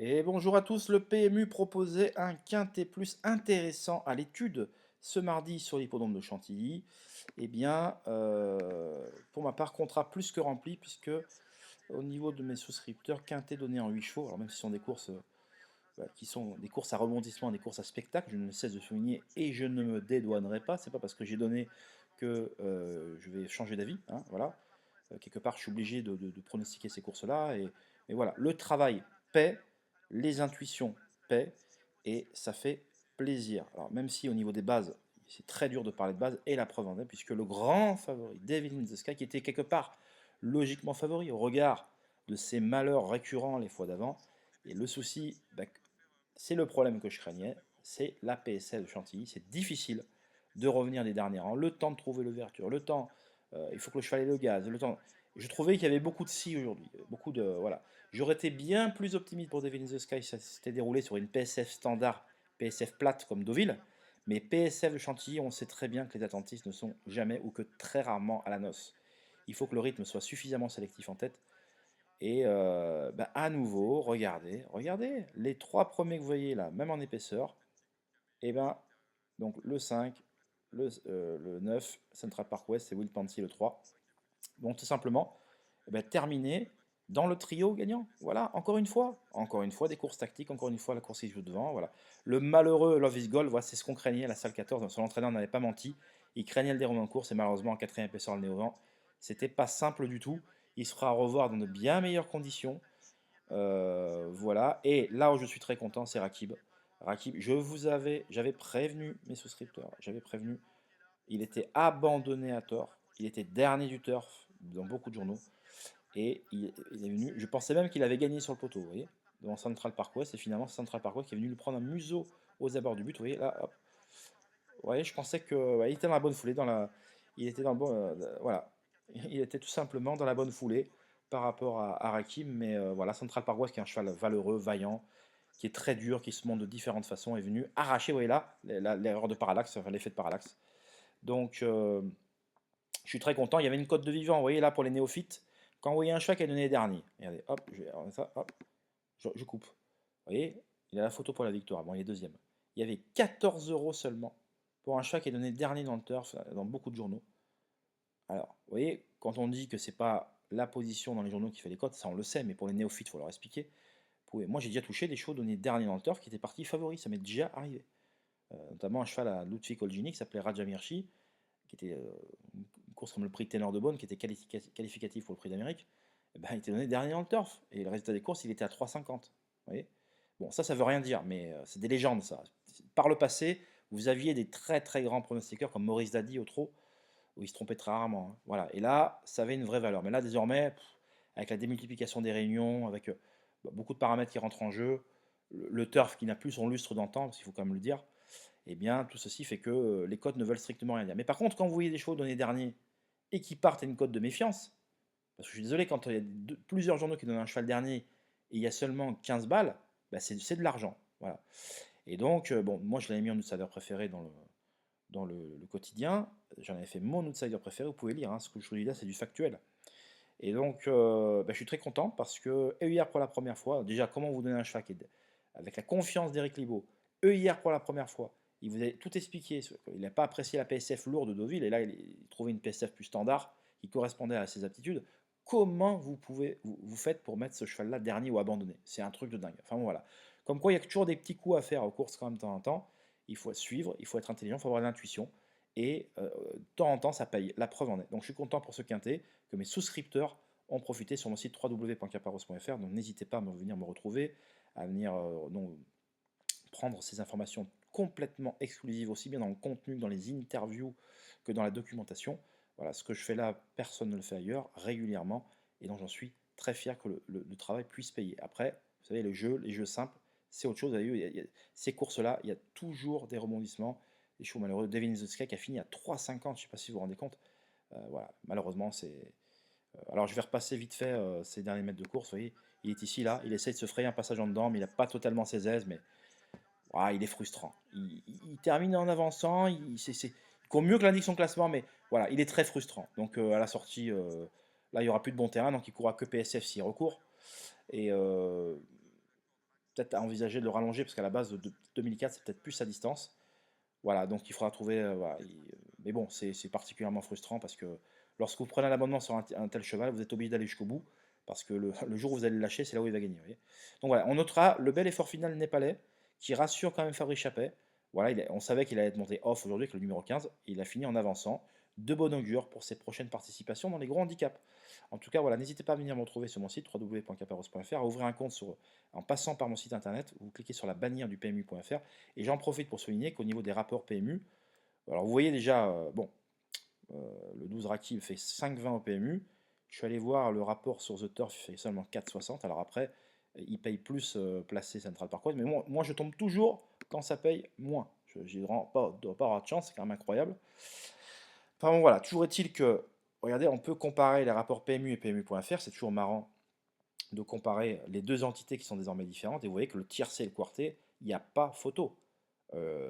Et bonjour à tous, le PMU proposait un quintet plus intéressant à l'étude ce mardi sur l'hippodrome de Chantilly. Eh bien, pour ma part, contrat plus que rempli, puisque au niveau de mes souscripteurs, quintet donné en 8 chevaux, alors même si ce sont des courses qui sont des courses à rebondissement, des courses à spectacle, je ne cesse de souligner et je ne me dédouanerai pas, c'est pas parce que j'ai donné que je vais changer d'avis, hein, voilà. Quelque part, je suis obligé de pronostiquer ces courses-là, et voilà, le travail paie, les intuitions paient, et ça fait plaisir. Alors, même si au niveau des bases, c'est très dur de parler de base, et la preuve en est, puisque le grand favori, Devil in the Sky, qui était quelque part logiquement favori au regard de ses malheurs récurrents les fois d'avant, et le souci, bah, c'est le problème que je craignais, c'est la PSL de Chantilly, c'est difficile de revenir des derniers rangs, le temps de trouver l'ouverture, le temps, il faut que le cheval ait le gaz, le temps. Je trouvais qu'il y avait beaucoup de si aujourd'hui, beaucoup de voilà. J'aurais été bien plus optimiste pour Devil in the Sky si ça s'était déroulé sur une PSF standard, PSF plate comme Deauville, mais PSF de Chantilly, on sait très bien que les attentistes ne sont jamais ou que très rarement à la noce. Il faut que le rythme soit suffisamment sélectif en tête. Et bah, à nouveau, regardez, les trois premiers que vous voyez là, même en épaisseur, et ben donc le 5, le 9, Central Park West et Will Pansy le 3, vont tout simplement terminer dans le trio gagnant. Voilà, encore une fois des courses tactiques, encore une fois la course qui joue devant. Voilà. Le malheureux Love is Gold, voilà, c'est ce qu'on craignait à la salle 14, son entraîneur n'avait pas menti, il craignait le déroulement de course et malheureusement en quatrième épaisseur le nez au vent, c'était pas simple du tout. Il se fera revoir dans de bien meilleures conditions. Voilà. Et là où je suis très content, c'est Rakib. Rakib, j'avais prévenu mes souscripteurs, j'avais prévenu. Il était abandonné à tort. Il était dernier du turf dans beaucoup de journaux. Et il est venu. Je pensais même qu'il avait gagné sur le poteau, vous voyez, devant Central Park West. Et finalement, c'est Central Park West qui est venu lui prendre un museau aux abords du but. Vous voyez, là, hop. Vous voyez, je pensais que ouais, il était dans la bonne foulée. Il était dans le bon. Voilà. Il était tout simplement dans la bonne foulée par rapport à Rakim. Mais voilà, Central Park West, qui est un cheval valeureux, vaillant, qui est très dur, qui se monte de différentes façons, est venu arracher, vous voyez là, l'erreur de parallaxe, enfin l'effet de parallaxe. Donc, je suis très content. Il y avait une cote de vivant, vous voyez là, pour les néophytes. Quand vous voyez un cheval qui a donné les derniers, regardez, hop, je vais ça, hop, je coupe. Vous voyez, il a la photo pour la victoire. Bon, il est deuxième. Il y avait 14 euros seulement pour un cheval qui a donné dernier dans le turf, dans beaucoup de journaux. Alors, vous voyez, quand on dit que c'est pas la position dans les journaux qui fait les cotes, ça on le sait, mais pour les néophytes, il faut leur expliquer. Moi, j'ai déjà touché des chevaux donnés dernier dans le turf qui étaient partis favoris, ça m'est déjà arrivé. Notamment un cheval à Ludwig Olgini qui s'appelait Raja Mirchi, qui était une course comme le prix Ténor de Beaune, qui était qualificatif pour le prix d'Amérique. Eh ben, il était donné dernier dans le turf. Et le résultat des courses, il était à 3,50. Vous voyez, bon, ça veut rien dire, mais c'est des légendes, ça. Par le passé, vous aviez des très très grands pronostiqueurs comme Maurice Dady au trot, où il se trompait très rarement, hein. Voilà. Et là, ça avait une vraie valeur. Mais là, désormais, avec la démultiplication des réunions, avec beaucoup de paramètres qui rentrent en jeu, le turf qui n'a plus son lustre d'antan, parce qu'il faut quand même le dire, eh bien, tout ceci fait que les cotes ne veulent strictement rien dire. Mais par contre, quand vous voyez des chevaux donnés derniers et qui partent à une cote de méfiance, parce que je suis désolé, quand il y a plusieurs journaux qui donnent un cheval dernier et il y a seulement 15 balles, bah, c'est de l'argent. Voilà. Et donc, bon, moi je l'avais mis en outsider préféré dans le quotidien. J'en avais fait mon outsider préféré, vous pouvez lire, hein, ce que je vous dis là, c'est du factuel. Et donc, bah, je suis très content parce que hier pour la première fois, déjà, comment vous donner un cheval avec la confiance d'Éric Libaud, hier pour la première fois, il vous a tout expliqué. Il n'a pas apprécié la PSF lourde de Deauville et là, il trouvait une PSF plus standard qui correspondait à ses aptitudes. Comment vous faites pour mettre ce cheval-là dernier ou abandonné? C'est un truc de dingue. Enfin bon, voilà. Comme quoi, il y a toujours des petits coups à faire aux courses quand même de temps en temps. Il faut suivre, il faut être intelligent, il faut avoir l'intuition. Et de temps en temps, ça paye. La preuve en est. Donc je suis content pour ce quintet que mes souscripteurs ont profité sur mon site www.caparos.fr. Donc n'hésitez pas à venir me retrouver, à venir prendre ces informations complètement exclusives, aussi bien dans le contenu, dans les interviews que dans la documentation. Voilà, ce que je fais là, personne ne le fait ailleurs, régulièrement, et donc j'en suis très fier que le travail puisse payer. Après, vous savez, les jeux simples, c'est autre chose. Vous avez vu, ces courses-là, il y a toujours des rebondissements. Les chevaux malheureux, Devin in the Sky qui a fini à 3,50, je ne sais pas si vous vous rendez compte. Voilà, malheureusement, c'est. Alors je vais repasser vite fait ces derniers mètres de course. Vous voyez, il est ici, là, il essaie de se frayer un passage en dedans, mais il n'a pas totalement ses aises, mais il est frustrant. Il termine en avançant, il court mieux que l'indique son classement, mais voilà, il est très frustrant. Donc à la sortie, là, il n'y aura plus de bon terrain, donc il courra que PSF s'il recourt. Et peut-être à envisager de le rallonger, parce qu'à la base de 2004, c'est peut-être plus à distance. Voilà, donc il faudra trouver. Voilà, mais bon, c'est particulièrement frustrant parce que lorsque vous prenez un abonnement sur un tel cheval, vous êtes obligé d'aller jusqu'au bout parce que le jour où vous allez le lâcher, c'est là où il va gagner. Vous voyez. Donc voilà, on notera le bel effort final népalais qui rassure quand même Fabrice Chappet. Voilà, on savait qu'il allait être monté off aujourd'hui avec le numéro 15. Et il a fini en avançant. De bon augure pour ses prochaines participations dans les gros handicaps. En tout cas, voilà, n'hésitez pas à venir me retrouver sur mon site www.caparros.fr, à ouvrir un compte en passant par mon site internet. Vous cliquez sur la bannière du PMU.fr. Et j'en profite pour souligner qu'au niveau des rapports PMU, alors vous voyez déjà, bon, le 12 Rakib fait 5,20 au PMU. Je suis allé voir le rapport sur The Turf, il fait seulement 4,60. Alors après, il paye plus placé Central Park. Mais moi, je tombe toujours quand ça paye moins. Je ne dois pas avoir de chance, c'est quand même incroyable. Enfin bon, voilà, toujours est-il que, regardez, on peut comparer les rapports PMU et PMU.fr, c'est toujours marrant de comparer les deux entités qui sont désormais différentes, et vous voyez que le tiercé et le quarté, il n'y a pas photo.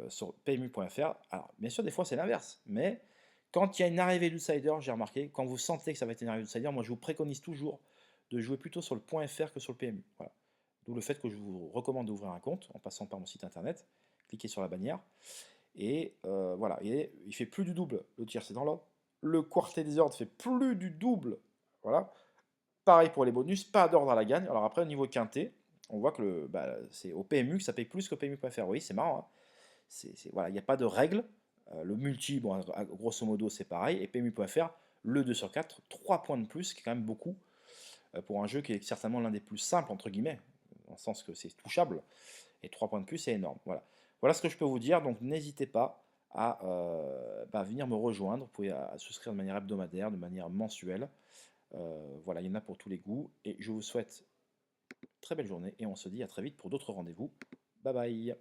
Sur PMU.fr, alors bien sûr des fois c'est l'inverse, mais quand il y a une arrivée d'outsider, j'ai remarqué, quand vous sentez que ça va être une arrivée d'outsider, moi je vous préconise toujours de jouer plutôt sur le .fr que sur le PMU. Voilà. D'où le fait que je vous recommande d'ouvrir un compte en passant par mon site internet, cliquez sur la bannière, et voilà, il fait plus du double le tiercé dans l'ordre, le quarté des ordres fait plus du double, voilà. Pareil pour les bonus, pas d'ordre à la gagne. Alors après, au niveau quintet, on voit que c'est au PMU que ça paye plus qu'au PMU.fr. Oui, c'est marrant. Hein. Voilà, il n'y a pas de règle. Le multi, bon, grosso modo, c'est pareil. Et PMU.fr, le 2 sur 4, 3 points de plus, ce qui est quand même beaucoup pour un jeu qui est certainement l'un des plus simples, entre guillemets, dans le sens que c'est touchable. Et 3 points de plus, c'est énorme. Voilà. Voilà ce que je peux vous dire. Donc n'hésitez pas à venir me rejoindre. Vous pouvez souscrire de manière hebdomadaire, de manière mensuelle. Voilà, il y en a pour tous les goûts. Et je vous souhaite une très belle journée et on se dit à très vite pour d'autres rendez-vous. Bye bye.